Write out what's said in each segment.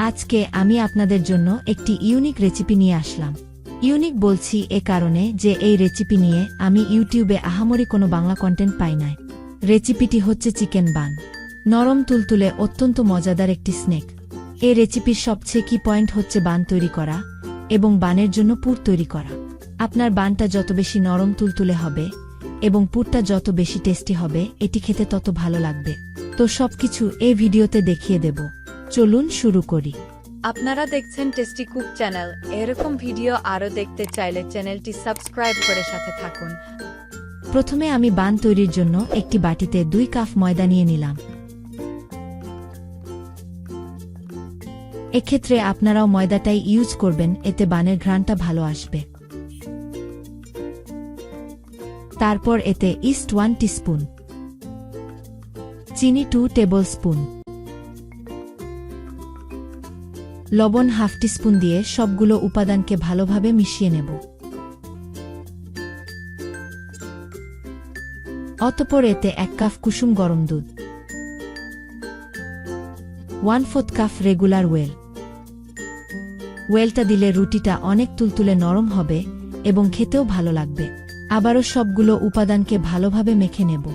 আজকে আমি আপনাদের জন্য একটি ইউনিক রেসিপি নিয়ে আসলাম। ইউনিক বলছি এ কারণে যে এই রেসিপি নিয়ে আমি ইউটিউবে আহামরি কোনো বাংলা কন্টেন্ট পাই নাই। রেসিপিটি হচ্ছে চিকেন বান। নরম তুলতুলে অত্যন্ত মজাদার একটি স্ন্যাক। এই রেসিপির সবচেয়ে কি পয়েন্ট হচ্ছে বান তৈরি করা এবং বানের জন্য পুর তৈরি করা। আপনার বানটা যত বেশি নরম তুলতুলে হবে এবং পুরটা যত বেশি টেস্টি হবে, এটি খেতে তত ভালো লাগবে। তো সবকিছু এই ভিডিওতে দেখিয়ে দেব। চলুন শুরু করি। আপনারা দেখছেন টেস্টি কুক চ্যানেল। এরকম ভিডিও আরও দেখতে চাইলে চ্যানেলটি সাবস্ক্রাইব করে সাথে থাকুন। প্রথমে আমি বান তৈরির জন্য একটি বাটিতে 2 কাপ ময়দা নিয়ে নিলাম। এক্ষেত্রে আপনারাও ময়দাটাই ইউজ করবেন, এতে বানের ঘ্রাণটা ভালো আসবে। তারপর এতে ইস্ট 1 টিস্পুন, চিনি 2 টেবিল স্পুন, লবণ 1/2 টিস্পুন দিয়ে সবগুলো উপাদানকে ভালোভাবে মিশিয়ে নেব। অতঃপর এতে 1 কাপ কুসুম গরম দুধ, 1/4 কাপ রেগুলার ওয়েলটা দিলে রুটিটা অনেক তুলতুলে নরম হবে এবং খেতেও ভালো লাগবে। আবারও সবগুলো উপাদানকে ভালোভাবে মেখে নেব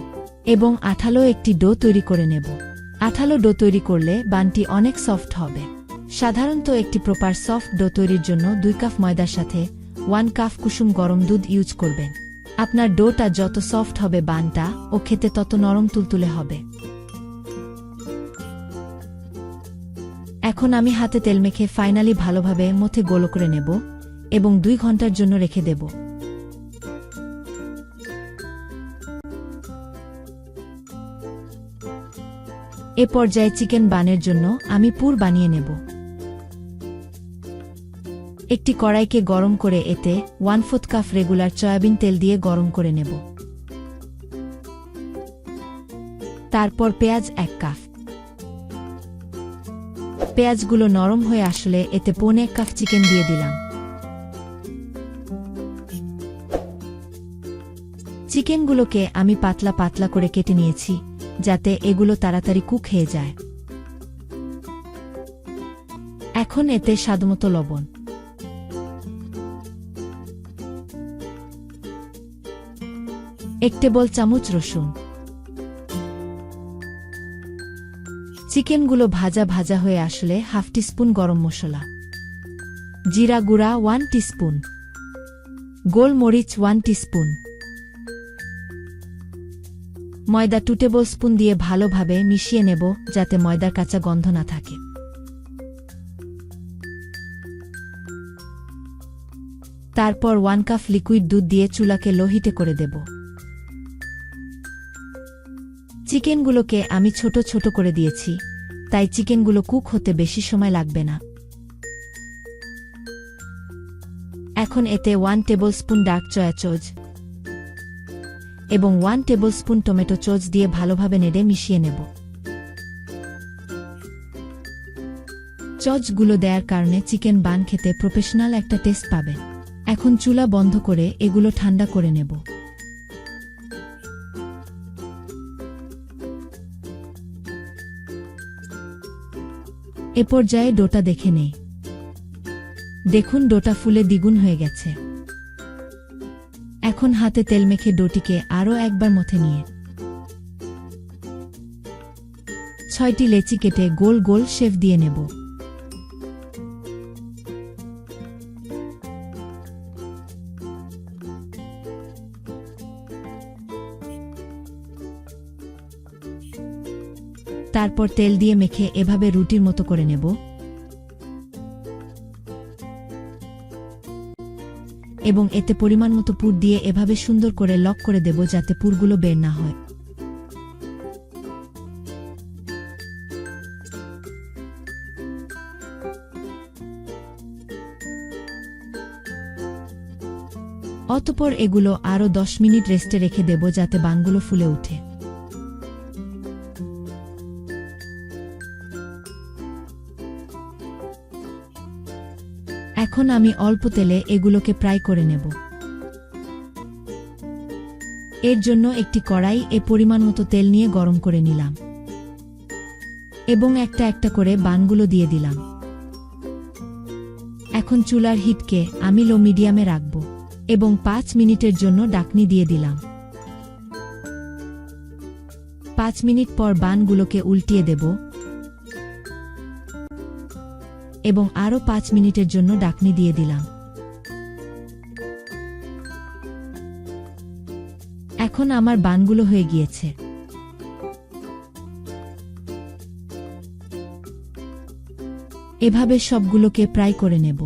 এবং আঠালো একটি ডো তৈরি করে নেব। আঠালো ডো তৈরি করলে বানটি অনেক সফট হবে। সাধারণত একটি প্রপার সফট ডো তৈরির জন্য 2 কাপ ময়দার সাথে 1 কাপ কুসুম গরম দুধ ইউজ করবেন। আপনার ডোটা যত সফট হবে বানটা ও খেতে তত নরম তুলতুলে হবে। এখন আমি হাতে তেল মেখে ফাইনালি ভালোভাবে মথে গোল করে নেব এবং 2 ঘন্টার জন্য রেখে দেব। এ পর্যায়ে চিকেন বানের জন্য আমি পুর বানিয়ে নেব। একটি কড়াইকে গরম করে এতে 1/4 কাপ রেগুলার সয়াবিন তেল দিয়ে গরম করে নেব। তারপর পেঁয়াজ 1 কাপ। পেঁয়াজগুলো নরম হয়ে আসলে এতে 1/4 কাপ চিকেন দিয়ে দিলাম। চিকেনগুলোকে আমি পাতলা পাতলা করে কেটে নিয়েছি যাতে এগুলো তাড়াতাড়ি কুক হয়ে যায়। এখন এতে স্বাদমতো লবণ, 1 টেবিল চামচ রসুন। চিকেনগুলো ভাজা ভাজা হয়ে আসলে 1/2 টিস্পুন গরম মশলা, জিরা গুঁড়া 1 টিস্পুন, গোলমরিচ 1 টিস্পুন, ময়দা 2 টেবিল স্পুন দিয়ে ভালোভাবে মিশিয়ে নেব যাতে ময়দার কাঁচা গন্ধ না থাকে। তারপর 1 কাপ লিকুইড দুধ দিয়ে চুলাকে লো হিটে করে দেব। চিকেনগুলোকে আমি ছোট ছোট করে দিয়েছি, তাই চিকেনগুলো কুক হতে বেশি সময় লাগবে না। এখন এতে 1 table spoon dark soya sauce এবং 1 টেবিল স্পুন টমেটো সস দিয়ে ভালোভাবে নেড়ে মিশিয়ে নেব। সসগুলো দেওয়ার কারণে চিকেন বান খেতে প্রফেশনাল একটা টেস্ট পাবে। এখন চুলা বন্ধ করে এগুলো ঠান্ডা করে নেব। এ পর্যায়ে ডোটা দেখে নেই। দেখুন ডোটা ফুলে দ্বিগুণ হয়ে গেছে। এখন হাতে তেল মেখে ডোটিকে আরও একবার মথে নিয়ে 6টি লেচি কেটে গোল গোল শেপ দিয়ে নেব। তারপর তেল দিয়ে মেখে এভাবে রুটির মতো করে নেব এবং এতে পরিমাণ মতো পুর দিয়ে এভাবে সুন্দর করে লক করে দেব যাতে পুরগুলো বের না হয়। অতঃপর এগুলো আরও 10 মিনিট রেস্টে রেখে দেব যাতে বানগুলো ফুলে ওঠে। এখন আমি অল্প তেলে এগুলোকে ফ্রাই করে নেব। এর জন্য একটি কড়াই পরিমাণ মতো তেল নিয়ে গরম করে নিলাম এবং একটা একটা করে বানগুলো দিয়ে দিলাম। এখন চুলার হিটকে আমি লো মিডিয়ামে রাখব এবং 5 মিনিটের জন্য ডাকনি দিয়ে দিলাম। 5 মিনিট পর বানগুলোকে উল্টিয়ে দেব এবং আরও 5 মিনিটের জন্য ডাকনি দিয়ে দিলাম। এখন আমার বানগুলো হয়ে গিয়েছে। এভাবে সবগুলোকে ফ্রাই করে নেব।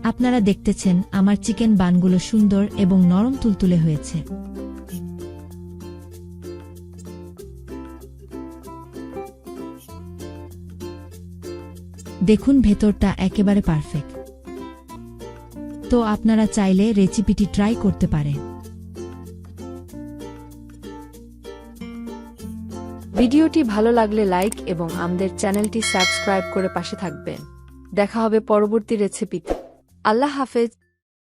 আপনারা দেখতেছেন আমার চিকেন বানগুলো সুন্দর এবং নরম তুলতুলে হয়েছে। দেখুন ভেতরটা একেবারে পারফেক্ট। তো আপনারা চাইলে রেসিপিটি ট্রাই করতে পারেন। ভিডিওটি ভালো লাগলে লাইক এবং আমাদের চ্যানেলটি সাবস্ক্রাইব করে পাশে থাকবেন। দেখা হবে পরবর্তী রেসিপিতে। আল্লাহ হাফেজ।